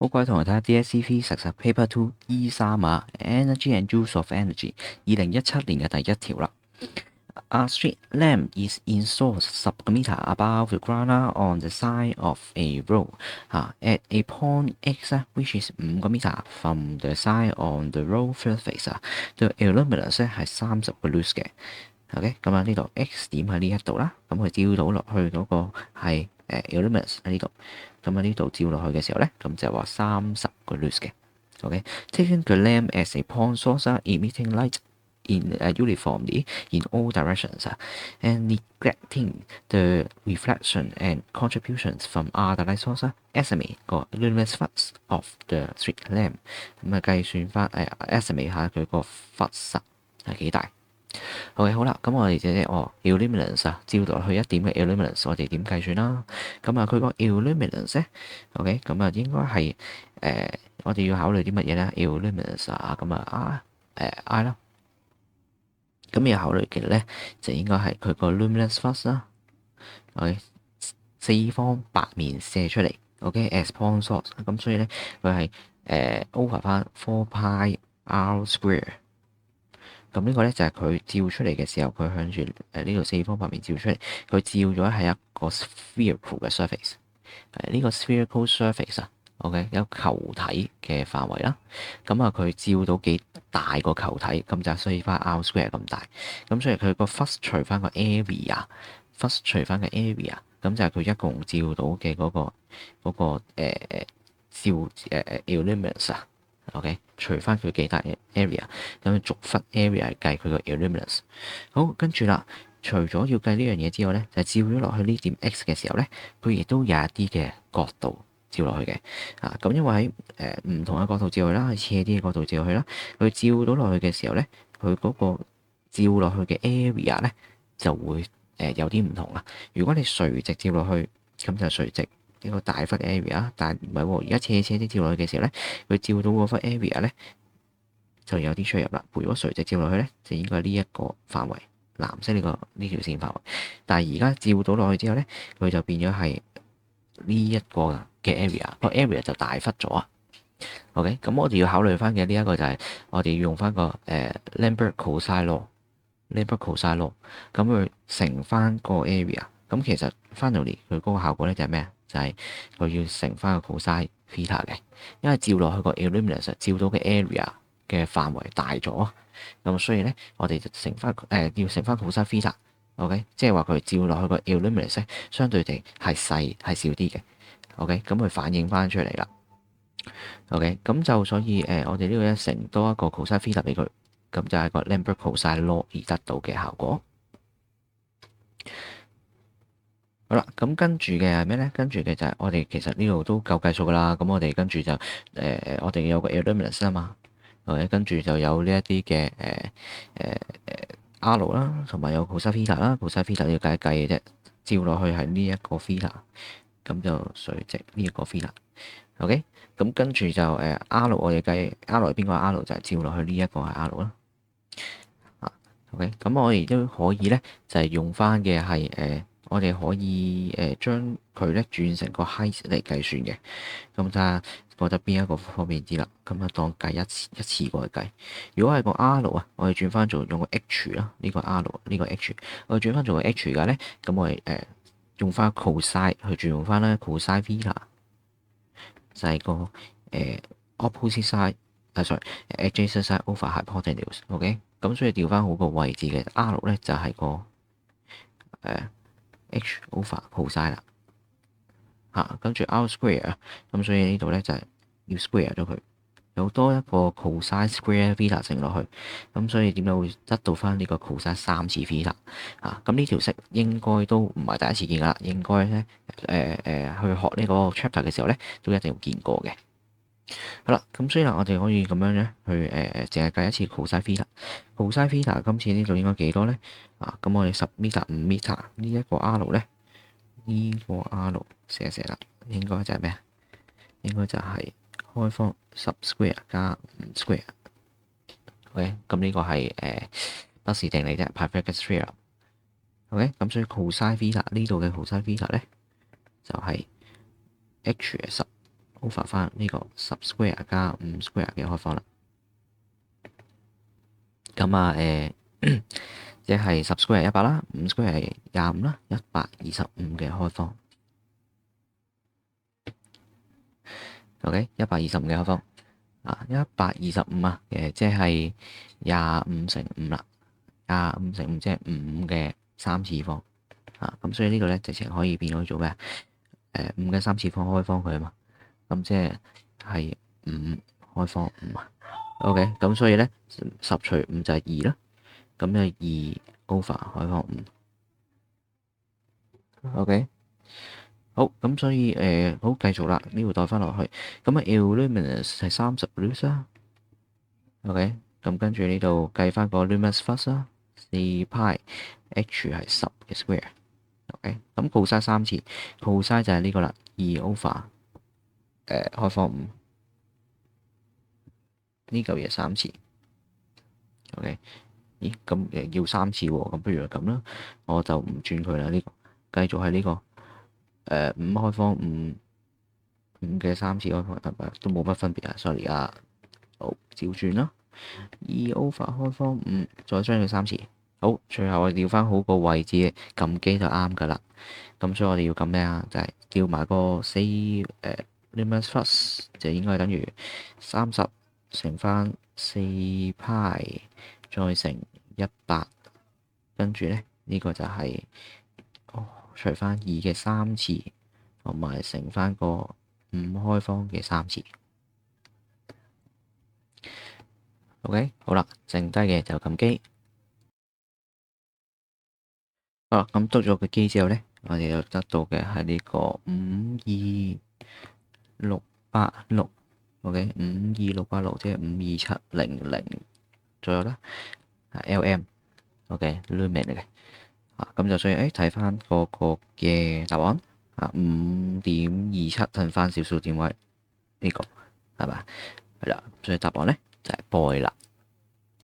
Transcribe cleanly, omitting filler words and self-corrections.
好，各位同學睇下 DSE Physics Paper 2 E3啊，Energy and Use of Energy 2017年嘅第一條啦。A street lamp is installed 10 meter above the ground on the side of a road at a point X which is 5 meter from the side on the road surface The illuminance 係30 lux 嘅。OK，咁啊呢度 X 點喺呢一度啦，咁佢照到落去嗰個係illuminance 喺呢度，咁啊呢度照落去嘅時候咧，咁就話30 lux 嘅。OK，taking the lamp as a point source emitting light in uniformly in all directions and neglecting the reflection and contributions from other light sources estimate 個 luminous flux of the street lamp 咁啊計算翻estimate 下佢個 flux 係幾大。OK，好啦，咁我哋illuminance 照落去一點嘅 illuminance，我哋點計算啦？咁啊，佢個 illuminance 咧，OK，咁啊應該係我哋要考慮啲乜嘢咧？illuminance 咁啊I 啦，咁要考慮嘅咧就應該係佢個 luminous flux 啦。OK，四方八面射出嚟，OK，as point source，咁所以咧佢係over 翻4 pi r square。咁呢個咧就係佢照出嚟嘅時候，佢向住呢度四方八面照出嚟，佢照咗係一個 spherical 嘅 surface。呢個 spherical surface OK 有球體嘅範圍啦。咁啊，佢照到幾大個球體，咁就所以翻 R square 咁大。咁所以佢個 flux 除翻個 area，flux 除翻個 area，咁就係佢一共照到嘅嗰個illuminance OK，除翻佢幾大嘅 area， 咁逐忽 area 計佢個 illuminance。好，跟住啦，除咗要計呢樣嘢之外咧，就照咗落去呢點 X 嘅時候咧，佢亦都有一啲嘅角度照落去嘅。咁因為喺唔同嘅角度照去啦，係斜啲嘅角度照去啦，佢照到落去嘅時候咧，佢嗰個照落去嘅 area 咧就會有啲唔同啦。如果你垂直照落去，咁就垂直一個大忽 area， 但唔係喎，而家斜啲照落去嘅時候咧，佢照到嗰忽 area 咧就有啲出入啦。如果垂直照落去咧，就應該係呢一個範圍，藍色呢條線範圍。但係而家照到落去之後咧，佢就變咗係呢一個嘅 area，個 area 就大忽咗啊。OK，咁我哋要考慮翻嘅呢一個就係我哋要用翻個Lambert cosine law，Lambert cosine law，咁去乘翻個 area。咁其實 finally 佢嗰個效果咧就係咩啊？就係佢要乘翻個 cosine theta 嘅，因為照落去個 illuminance 照到嘅 area 嘅範圍大咗，咁所以咧我哋就乘翻要乘翻 cosine theta。OK， 即係話佢照落去個 illuminance 相對地係少啲嘅。OK，咁佢反映翻出嚟啦。OK，咁就所以我哋呢度一乘多一個 cosine theta 俾佢，咁就係個 Lambert cosine law 而得到嘅效果。好啦，咁跟住嘅係咩咧？跟住嘅就係我哋其實呢度都夠計數噶啦。咁我哋跟住就我哋有個 illuminance 啊嘛，跟住就有呢一啲嘅R 啦，同埋有 cosine theta 啦，cosine theta 要計一計嘅啫，照落去係呢一個 theta，咁就垂直呢一個 theta。OK，咁跟住就R 我哋計 R 係邊個 R 就係照落去呢一個係 R 啦。OK，咁我哋都可以咧，就係用翻嘅係我哋可以將佢咧轉成個 height 嚟計算嘅。咁睇下覺得邊一個方便啲啦。咁啊當計一次過去計。如果係個 R 我哋轉翻做用個 H 啦，呢個 R 呢個 H，我哋轉翻做個 H 嘅咧，咁我哋用翻 cosine 去轉用翻啦 cosine theta，就係個opposite side adjacent side over hypotenuse。OK，咁所以調翻好個位置嘅 R 咧就係個H over cosine 啦，跟住 R square，咁所以呢度咧就係要 square 咗佢，有多一個 cosine square theta 乘落去，咁所以點解會得到翻呢個 cosine 3次 theta 咁呢條式應該都唔係第一次見噶啦，應該咧去學呢個 chapter 嘅時候咧都一定見過嘅。好啦，咁所以我哋可以咁樣咧去淨係計一次 cosine theta，cosine theta 今次呢度應該幾多咧？咁我哋10 meter 5 meter 呢一個 R 咧，呢個 R 寫啦，應該就係咩啊？應該就係開方10 square 加5 square。OK，咁呢個係不是定理啫 Pythagoras theorem。OK，咁所以 cosine theta 呢度嘅 cosine theta 咧就係 H 10 over 翻呢個10 square 加5 square 嘅開方啦。咁啊即係10 square 100啦，5 square 係25啦，125嘅開方。OK， 125嘅開方啊，125啊即係25乘5啦，25乘5即係5嘅3次方啊。咁所以呢個咧直情可以變咗做咩？5嘅3次方開方佢啊嘛。咁即係5開方5啊。OK，咁所以咧10除5就係2啦。咁就2 over 開方5。OK。好，咁所以好繼續啦，呢度代翻落去，咁啊 luminous 係30 lux 啦，OK，咁跟住呢度計翻個 luminous flux 啦，4 pi h 係10嘅 square，OK，咁 cosine 3次，cosine 就係呢個啦，2 over 開方5，呢嚿嘢3次，OK，咦，咁要3次喎，咁不如就咁啦，我就唔轉佢啦，呢個繼續係呢個。5開方5嘅3次開方都冇乜分別啊 ，sorry 啊，好照轉啦，2 over 開方5，再將佢3次，好，最後我哋調翻好個位置，撳機就啱噶啦。咁所以我哋要撳咩啊？就係叫埋個4luminous flux 就應該係等於30乘翻4 pi 再乘100，跟住咧呢個就係除翻2嘅3次，同埋乘翻個5開方嘅3次。OK， 好啦，剩低嘅就撳機。好啦，咁篤咗個機之後咧，我哋就得到嘅係呢個52686。OK， 52686即係52700左右啦。LM。OK， lumen 嚟嘅。咁就所以睇翻個嘅答案5.27褪翻少少點位呢個係嘛？係啦，所以答案咧就係 boy 啦。